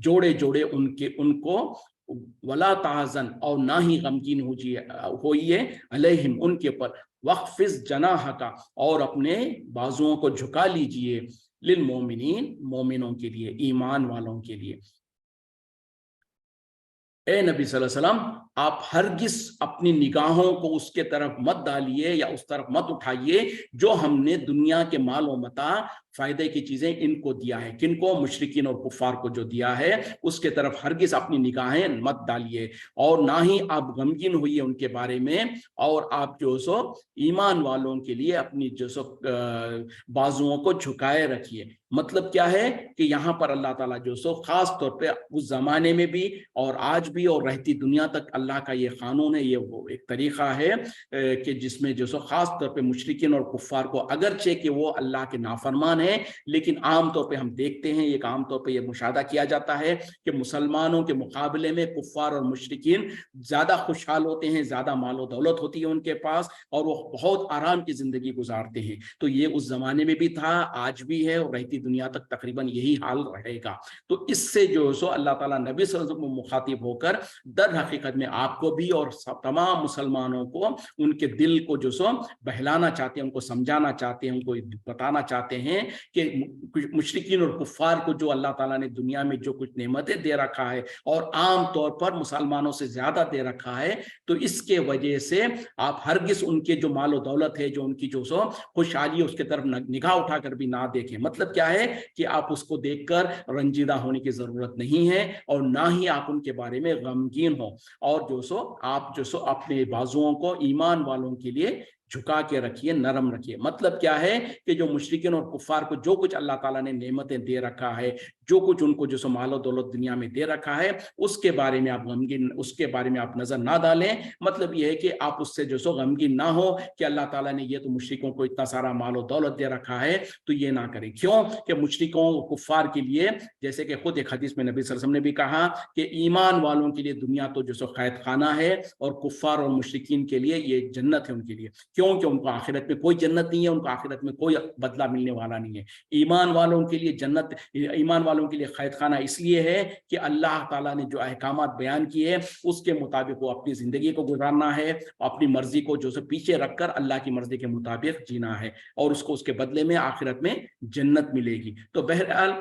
[SPEAKER 1] جوڑے جوڑے ان کو، ولا تحزن، اور نہ ہی غمگین ہوئیے علیہم ان کے پر، وخفض جناحک، اور اپنے بازوؤں کو جھکا لیجئے، للمومنین، مومنوں کے لیے، ایمان والوں کے لیے۔ اے نبی صلی اللہ علیہ وسلم، آپ ہرگز اپنی نگاہوں کو اس کے طرف مت ڈالیے یا اس طرف مت اٹھائیے جو ہم نے دنیا کے مال و متاع، فائدے کی چیزیں ان کو دیا ہے۔ کن کو؟ مشرکین اور کفار کو جو دیا ہے اس کے طرف ہرگز اپنی نگاہیں مت ڈالیے، اور نہ ہی آپ غمگین ہوئیے ان کے بارے میں، اور آپ جو سو ایمان والوں کے لیے اپنی جو سو بازوؤں کو جھکائے رکھیے۔ مطلب کیا ہے کہ یہاں پر اللہ تعالیٰ جو سو خاص طور پہ اس زمانے میں بھی اور آج بھی اور رہتی دنیا تک اللہ کا یہ قانون ہے، یہ وہ ایک طریقہ ہے کہ جس میں جو سو خاص طور پہ مشرکین اور کفار کو، اگرچہ کہ وہ اللہ کے نافرمان ہیں، لیکن عام طور پہ ہم دیکھتے ہیں، ایک عام طور پہ یہ مشاہدہ کیا جاتا ہے کہ مسلمانوں کے مقابلے میں کفار اور مشرکین زیادہ خوشحال ہوتے ہیں، زیادہ مال و دولت ہوتی ہے ان کے پاس، اور وہ بہت آرام کی زندگی گزارتے ہیں۔ تو یہ اس زمانے میں بھی تھا، آج بھی ہے، اور رہتی دنیا تک تقریباً یہی حال رہے گا۔ تو اس سے جو سو اللہ تعالیٰ نبی صلی اللہ علیہ وسلم کو مخاطب ہو کر در حقیقت میں آپ کو بھی اور تمام مسلمانوں کو ان کے دل کو جو سو بہلانا چاہتے ہیں، ان کو سمجھانا چاہتے ہیں، ان کو بتانا چاہتے ہیں کہ مشرکین اور کفار کو جو اللہ تعالیٰ نے دنیا میں جو کچھ نعمتیں دے رکھا ہے، اور عام طور پر مسلمانوں سے زیادہ دے رکھا ہے، تو اس کے وجہ سے آپ ہرگز ان کے جو مال و دولت ہے، جو ان کی جو سو خوشحالی، اس کے طرف نگاہ اٹھا کر بھی نہ دیکھیں۔ مطلب کیا ہے کہ آپ اس کو دیکھ کر رنجیدہ ہونے کی ضرورت نہیں ہے، اور نہ ہی آپ ان کے بارے میں غمگین ہو، اور جو سو آپ جو سو اپنے بازوؤں کو ایمان والوں کے لیے جھکا کے رکھیے، نرم رکھیے۔ مطلب کیا ہے کہ جو مشرکین اور کفار کو جو کچھ اللہ تعالیٰ نے نعمتیں دے رکھا ہے، جو کچھ ان کو جو سو مال و دولت دنیا میں دے رکھا ہے، اس کے بارے میں آپ غمگین، اس کے بارے میں آپ نظر نہ ڈالیں۔ مطلب یہ ہے کہ آپ اس سے جو سو غمگین نہ ہو کہ اللہ تعالیٰ نے یہ تو مشرکوں کو اتنا سارا مال و دولت دے رکھا ہے، تو یہ نہ کریں۔ کیوں کہ مشرکوں کفار کے لیے، جیسے کہ خود ایک حدیث میں نبی صلی اللہ علیہ وسلم نے بھی کہا کہ ایمان والوں کے لیے دنیا تو جو سو قید خانہ ہے، اور کفار اور مشرکین کے لیے یہ جنت ہے ان کے لیے۔ کیوں کہ ان کو آخرت میں کوئی جنت نہیں ہے، ان کو آخرت میں کوئی بدلہ ملنے والا نہیں ہے۔ ایمان والوں کے لیے جنت، ایمان والوں کے لیے قید خانہ اس لیے ہے کہ اللہ تعالیٰ نے جو احکامات بیان کیے ہیں اس کے مطابق وہ اپنی زندگی کو گزارنا ہے، اپنی مرضی کو جو سو پیچھے رکھ کر اللہ کی مرضی کے مطابق جینا ہے، اور اس کو اس کے بدلے میں آخرت میں جنت ملے گی۔ تو بہرحال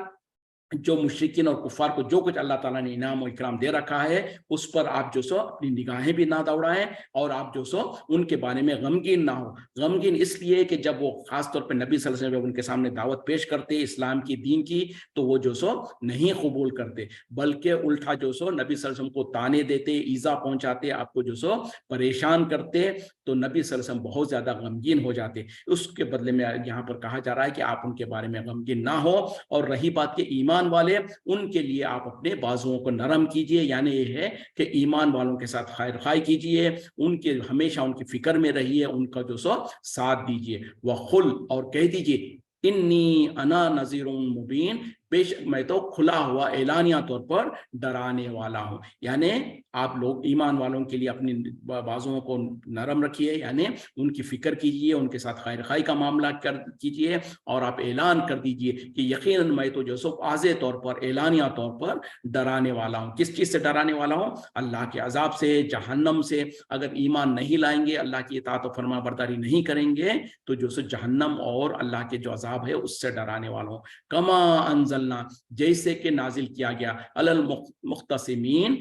[SPEAKER 1] جو مشرکین اور کفار کو جو کچھ اللہ تعالیٰ نے انعام و اکرام دے رکھا ہے، اس پر آپ جو سو اپنی نگاہیں بھی نہ دوڑائیں، اور آپ جو سو ان کے بارے میں غمگین نہ ہو۔ غمگین اس لیے کہ جب وہ خاص طور پہ نبی صلی اللہ علیہ وسلم ان کے سامنے دعوت پیش کرتے اسلام کی، دین کی، تو وہ جو سو نہیں قبول کرتے، بلکہ الٹا جو سو نبی صلی اللہ علیہ وسلم کو تانے دیتے، ایذا پہنچاتے، آپ کو جو سو پریشان کرتے، تو نبی صلی اللہ علیہ وسلم بہت زیادہ غمگین ہو جاتے۔ اس کے بدلے میں یہاں پر کہا جا رہا ہے کہ آپ ان کے بارے میں غمگین نہ ہو، اور رہی بات کہ ایمان والے، ان کے لیے آپ اپنے بازوؤں کو نرم کیجئے، یعنی یہ ہے کہ ایمان والوں کے ساتھ خیر خواہی کیجئے، ان کے ہمیشہ ان کی فکر میں رہیے، ان کا جو سو ساتھ دیجئے۔ وَقُلْ، اور کہہ دیجئے، انی انا نذیر مبین، بے شک میں تو کھلا ہوا اعلانیہ طور پر ڈرانے والا ہوں۔ یعنی آپ لوگ ایمان والوں کے لیے اپنی بازوؤں کو نرم رکھیے، یعنی ان کی فکر کیجئے، ان کے ساتھ خیر خواہی کا معاملہ کیجئے، اور آپ اعلان کر دیجئے کہ یقیناً میں تو جو سو واضح طور پر، اعلانیہ طور پر ڈرانے والا ہوں۔ کس چیز سے ڈرانے والا ہوں؟ اللہ کے عذاب سے، جہنم سے۔ اگر ایمان نہیں لائیں گے، اللہ کی اطاعت و فرما برداری نہیں کریں گے، تو جو سو جہنم اور اللہ کے جو عذاب ہے اس سے ڈرانے والا ہوں۔ کما انزلنا، جیسے کہ نازل کیا گیا، علی المقتسمین،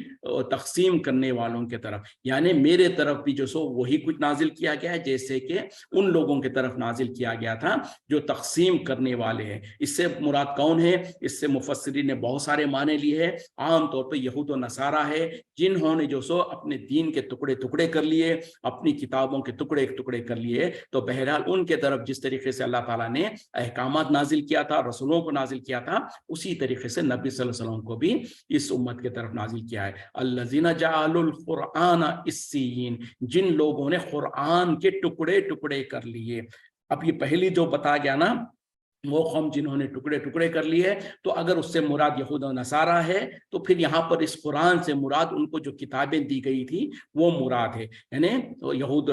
[SPEAKER 1] تقسیم کرنے والوں کے طرف، یعنی میرے طرف بھی جو سو وہی کچھ نازل کیا گیا ہے جیسے کہ ان لوگوں کی طرف نازل کیا گیا تھا جو تقسیم کرنے والے ہیں۔ اس سے مراد کون ہے؟ اس سے مفسرین نے بہت سارے معنی لیے ہیں۔ عام طور پہ یہود و نصارہ ہے، جنہوں نے جو سو اپنے دین کے ٹکڑے ٹکڑے کر لیے، اپنی کتابوں کے ٹکڑے ٹکڑے کر لیے۔ تو بہرحال ان کے طرف جس طریقے سے اللہ تعالیٰ نے احکامات نازل کیا تھا، رسولوں کو نازل کیا تھا، اسی طریقے سے نبی صلی اللہ علیہ وسلم کو بھی اس امت کے طرف نازل کیا ہے۔ الذین جعلوا القرآن عصیین، جن لوگوں نے قرآن کے ٹکڑے ٹکڑے کر لیے۔ اب یہ پہلی جو بتا گیا نا وہ قوم جنہوں نے ٹکڑے ٹکڑے کر لیے. تو اگر اس سے مراد یہود و نصارہ ہے تو پھر یہاں پر اس قرآن سے مراد ان کو جو کتابیں دی گئی تھی وہ مراد ہے, یعنی یہود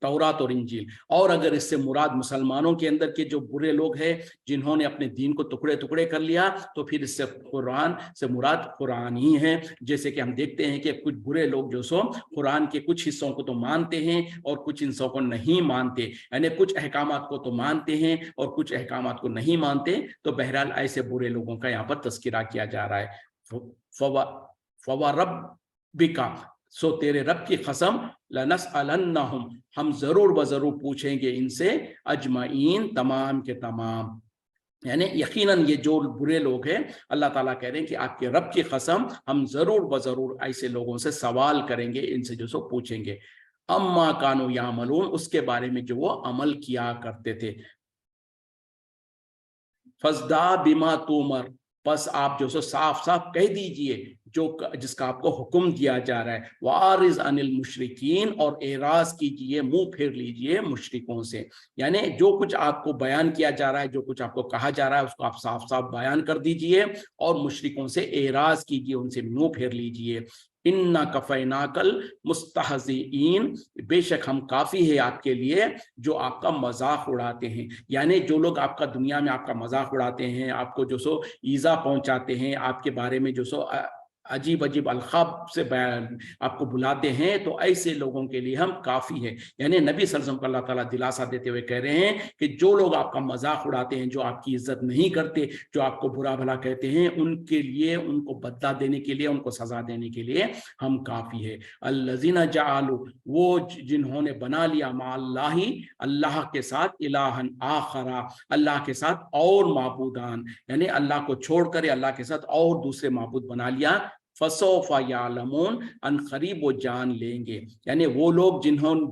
[SPEAKER 1] تورات اور انجیل. اور اگر اس سے مراد مسلمانوں کے اندر کے جو برے لوگ ہیں جنہوں نے اپنے دین کو ٹکڑے ٹکڑے کر لیا, تو پھر اس سے قرآن سے مراد قرآن ہی ہے. جیسے کہ ہم دیکھتے ہیں کہ کچھ برے لوگ جو سو قرآن کے کچھ حصوں کو تو مانتے ہیں اور کچھ حصوں کو نہیں مانتے, یعنی کچھ احکامات کو تو مانتے ہیں اور کچھ احکامات کو نہیں مانتے. تو بہرحال ایسے برے لوگوں کا یہاں پر تذکرہ کیا جا رہا ہے. فَوَرَبِّكَ, سو تیرے رب کی قسم, لَنَسْأَلَنَّهُمْ, ہم ضرور بضرور پوچھیں گے ان سے, اجمعین, تمام کے تمام. یعنی یقیناً یہ جو برے لوگ ہیں اللہ تعالیٰ کہہ رہے ہیں کہ آپ کے رب کی قسم ہم ضرور بضرور ایسے لوگوں سے سوال کریں گے, ان سے جو سو پوچھیں گے. اما کانوا یعملون, اس کے بارے میں جو وہ عمل کیا کرتے تھے. فَاصْدَعْ بِمَا تُؤْمَرُ, پس آپ جو سو صاف صاف کہہ دیجئے جو جس کا آپ کو حکم دیا جا رہا ہے. وَأَعْرِضْ عَنِ الْمُشْرِكِينَ, اور اعراض کیجئے, منہ پھیر لیجئے مشرکوں سے. یعنی جو کچھ آپ کو بیان کیا جا رہا ہے, جو کچھ آپ کو کہا جا رہا ہے, اس کو آپ صاف صاف بیان کر دیجئے اور مشرکوں سے اعراض کیجئے, ان سے منہ پھیر لیجئے. اِنَّا كَفَيْنَاكَ الْمُسْتَهْزِئِينَ, بے شک ہم کافی ہے آپ کے لیے جو آپ کا مذاق اڑاتے ہیں. یعنی جو لوگ آپ کا دنیا میں آپ کا مذاق اڑاتے ہیں, آپ کو جو سو ایذا پہنچاتے ہیں, آپ کے بارے میں جو سو عجیب عجیب القاب سے آپ کو بلاتے ہیں, تو ایسے لوگوں کے لیے ہم کافی ہے. یعنی نبی صلی اللہ علیہ وسلم کو اللہ تعالیٰ دلاسا دیتے ہوئے کہہ رہے ہیں کہ جو لوگ آپ کا مذاق اڑاتے ہیں, جو آپ کی عزت نہیں کرتے, جو آپ کو برا بھلا کہتے ہیں, ان کے لیے, ان کو بدلہ دینے کے لیے, ان کو سزا دینے کے لیے ہم کافی ہے. الذین جعلوا, وہ جنہوں نے بنا لیا, مع اللہ, اللہ کے ساتھ, الہن آخر, اللہ کے ساتھ اور معبودان, یعنی اللہ کو چھوڑ کر اللہ کے ساتھ اور دوسرے معبود بنا لیا. فَسَوْفَ يَعْلَمُونَ, ان قریب وہ جان لیں گے. یعنی وہ لوگ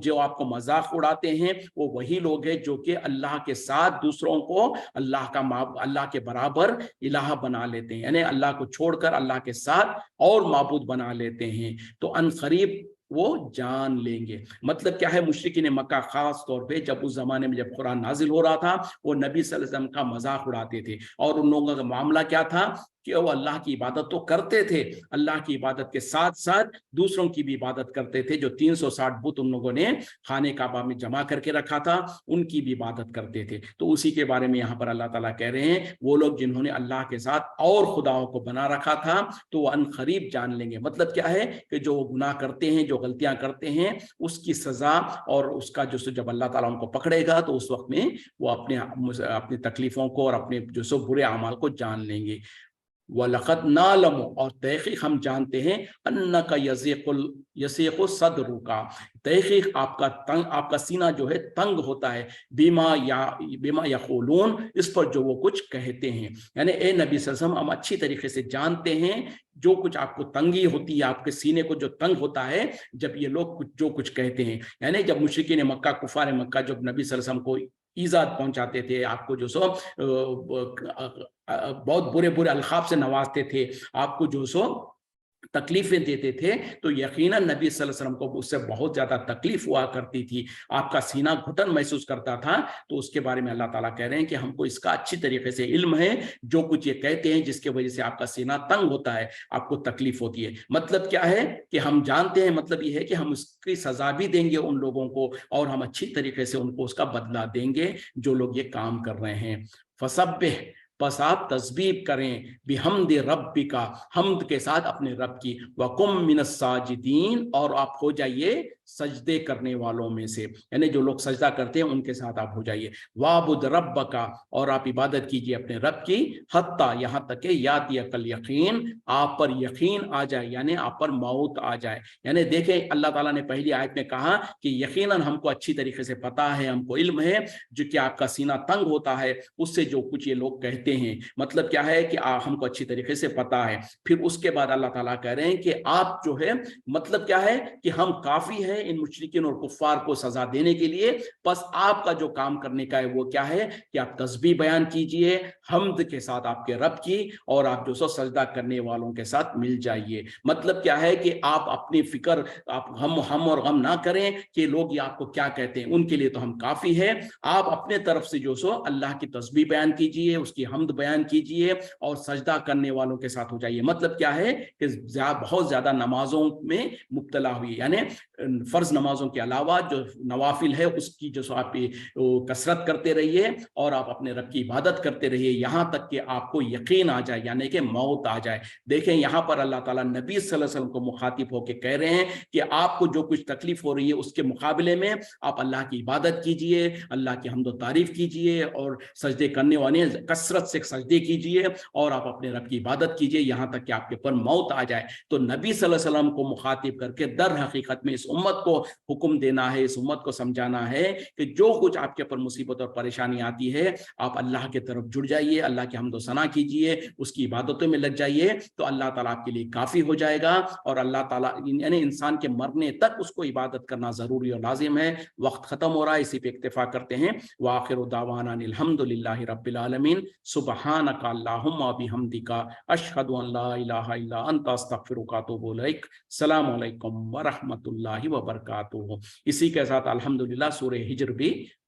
[SPEAKER 1] جو آپ کو مذاق اڑاتے ہیں وہ وہی لوگ ہیں جو کہ اللہ کے ساتھ دوسروں کو اللہ کے برابر الہ بنا لیتے ہیں, یعنی اللہ کو چھوڑ کر اللہ کے ساتھ اور معبود بنا لیتے ہیں. تو ان قریب وہ جان لیں گے. مطلب کیا ہے, مشرکین مکہ خاص طور پہ جب اس زمانے میں جب قرآن نازل ہو رہا تھا, وہ نبی صلی اللہ علیہ وسلم کا مذاق اڑاتے تھے. اور ان لوگوں کا معاملہ کیا تھا کہ وہ اللہ کی عبادت تو کرتے تھے, اللہ کی عبادت کے ساتھ ساتھ دوسروں کی بھی عبادت کرتے تھے. جو 360 بت ان لوگوں نے خانہ کعبہ میں جمع کر کے رکھا تھا, ان کی بھی عبادت کرتے تھے. تو اسی کے بارے میں یہاں پر اللہ تعالیٰ کہہ رہے ہیں, وہ لوگ جنہوں نے اللہ کے ساتھ اور خداؤں کو بنا رکھا تھا تو وہ ان قریب جان لیں گے. مطلب کیا ہے کہ جو گناہ کرتے ہیں, جو غلطیاں کرتے ہیں, اس کی سزا اور اس کا جو جب اللہ تعالیٰ ان کو پکڑے گا تو اس وقت میں وہ اپنی تکلیفوں کو اور اپنے جو سو برے اعمال کو جان لیں گے. وَلَقَدْ نَعْلَمُ, اور تحقیق ہم جانتے ہیں, أَنَّكَ يَسِيقُ صَدْرُكَ, تحقیق آپ کا سینہ جو ہے تنگ ہوتا ہے, بِمَا يَقُولُونَ, اس پر جو وہ کچھ کہتے ہیں. یعنی اے نبی صلی اللہ علیہ وسلم, ہم اچھی طریقے سے جانتے ہیں جو کچھ آپ کو تنگی ہوتی ہے, آپ کے سینے کو جو تنگ ہوتا ہے جب یہ لوگ جو کچھ کہتے ہیں. یعنی جب مشرکین مکہ, کفار مکہ, جب نبی صلی اللہ علیہ وسلم کو ایذا پہنچاتے تھے, آپ کو جو سو بہت برے برے القاب سے نوازتے تھے, آپ کو جو سو تکلیفیں دیتے تھے, تو یقیناً نبی صلی اللہ علیہ وسلم کو اس سے بہت زیادہ تکلیف ہوا کرتی تھی, آپ کا سینہ گھٹن محسوس کرتا تھا. تو اس کے بارے میں اللہ تعالیٰ کہہ رہے ہیں کہ ہم کو اس کا اچھی طریقے سے علم ہے, جو کچھ یہ کہتے ہیں جس کی وجہ سے آپ کا سینہ تنگ ہوتا ہے, آپ کو تکلیف ہوتی ہے. مطلب کیا ہے کہ ہم جانتے ہیں, مطلب یہ ہے کہ ہم اس کی سزا بھی دیں گے ان لوگوں کو, اور ہم اچھی طریقے سے ان کو اس کا بدلہ دیں گے جو لوگ یہ کام کر رہے ہیں. فسبح, پس آپ تسبیح کریں, بحمد ربک, حمد کے ساتھ اپنے رب کی, وقم من الساجدین, اور آپ ہو جائیے سجدے کرنے والوں میں سے, یعنی جو لوگ سجدہ کرتے ہیں ان کے ساتھ آپ ہو جائیے. وعبد ربک, اور آپ عبادت کیجیے اپنے رب کی, حتی, یہاں تک کہ یاتیک الیقین, آپ پر یقین آ جائے, یعنی آپ پر موت آ جائے. یعنی دیکھیں اللہ تعالیٰ نے پہلی آیت میں کہا کہ یقیناً ہم کو اچھی طریقے سے پتا ہے, ہم کو علم ہے, جو کہ آپ کا سینہ تنگ ہوتا ہے اس سے جو کچھ یہ لوگ کہتے ہیں. مطلب کیا ہے کہ ہم کو اچھی طریقے سے پتا ہے. پھر اس کے بعد اللہ تعالیٰ کہہ رہے ہیں کہ آپ جو ہے, مطلب کیا ہے کہ ہم کافی ہے है इन मुशरिकीन और कुफ्फार को सजा देने के लिए। बस आपका जो काम करने का है वो क्या है कि आप तस्बीह बयान कीजिए हम्द के साथ आपके रब की, और आप जो सो सजदा करने वालों के साथ मिल जाइए। मतलब क्या है कि आप अपनी फिक्र, आप हम और गम ना करें कि लोग ये आपको क्या कहते हैं, उनके लिए तो हम काफी है। आप अपने तरफ से जो सो अल्लाह की तस्बीह बयान कीजिए, उसकी हम्द बयान कीजिए और सजदा करने वालों के साथ हो जाइए। मतलब क्या है कि बहुत ज्यादा नमाजों में मुब्तला हुई, यानी फर्ज नमाजों के अलावा जो नवाफिल है उसकी जो सो आप कसरत करते रहिए और आप अपने रब की इबादत करते रहिए यहां तक कि आपको यकीन आ जाए, यानी कि मौत आ जाए। देखें यहां पर अल्लाह ताला नबी सल्लल्लाहु अलैहि वसल्लम को मुखातिब होकर कह रहे हैं कि आपको जो कुछ तकलीफ हो रही है उसके मुकाबले में आप अल्लाह की इबादत कीजिए, अल्लाह की हम्द व तारीफ कीजिए और सजदे करने वाले कसरत से सजदे कीजिए और आप अपने रब की इबादत कीजिए यहां तक कि आपके ऊपर मौत आ जाए। तो नबी सल्लल्लाहु अलैहि वसल्लम को मुखातिब करके दर हकीकत में इस उम्मत को हुक्म देना है, इस उम्मत को समझाना है कि जो कुछ आपके ऊपर मुसीबत और परेशानी आती है आप अल्लाह की तरफ जुड़ जाइए, अल्लाह की हम्द व सना कीजिए, उसकी इबादतों में लग जाइए, तो अल्लाह ताला आपके लिए काफी हो जाएगा। और अल्लाह ताला यानी इंसान के मरने तक उसको इबादत करना जरूरी और लाजिम है। वक्त खत्म हो रहा है, इसी पे इक्तिफा करते हैं। व आखिरु दावाना अनिल हम्दुलिल्लाहि रब्बिल आलमीन सुब्हानका अल्लाहुम्मा बिहम्दिका अशहदु अन ला इलाहा इल्ला अंता अस्तगफिरुका व अतूबु इलैक। अस्सलामु अलैकुम व रहमतुल्लाहि व बरकातुहू। इसी के साथ अल्हम्दुलिल्लाह सूरह हिज्र भी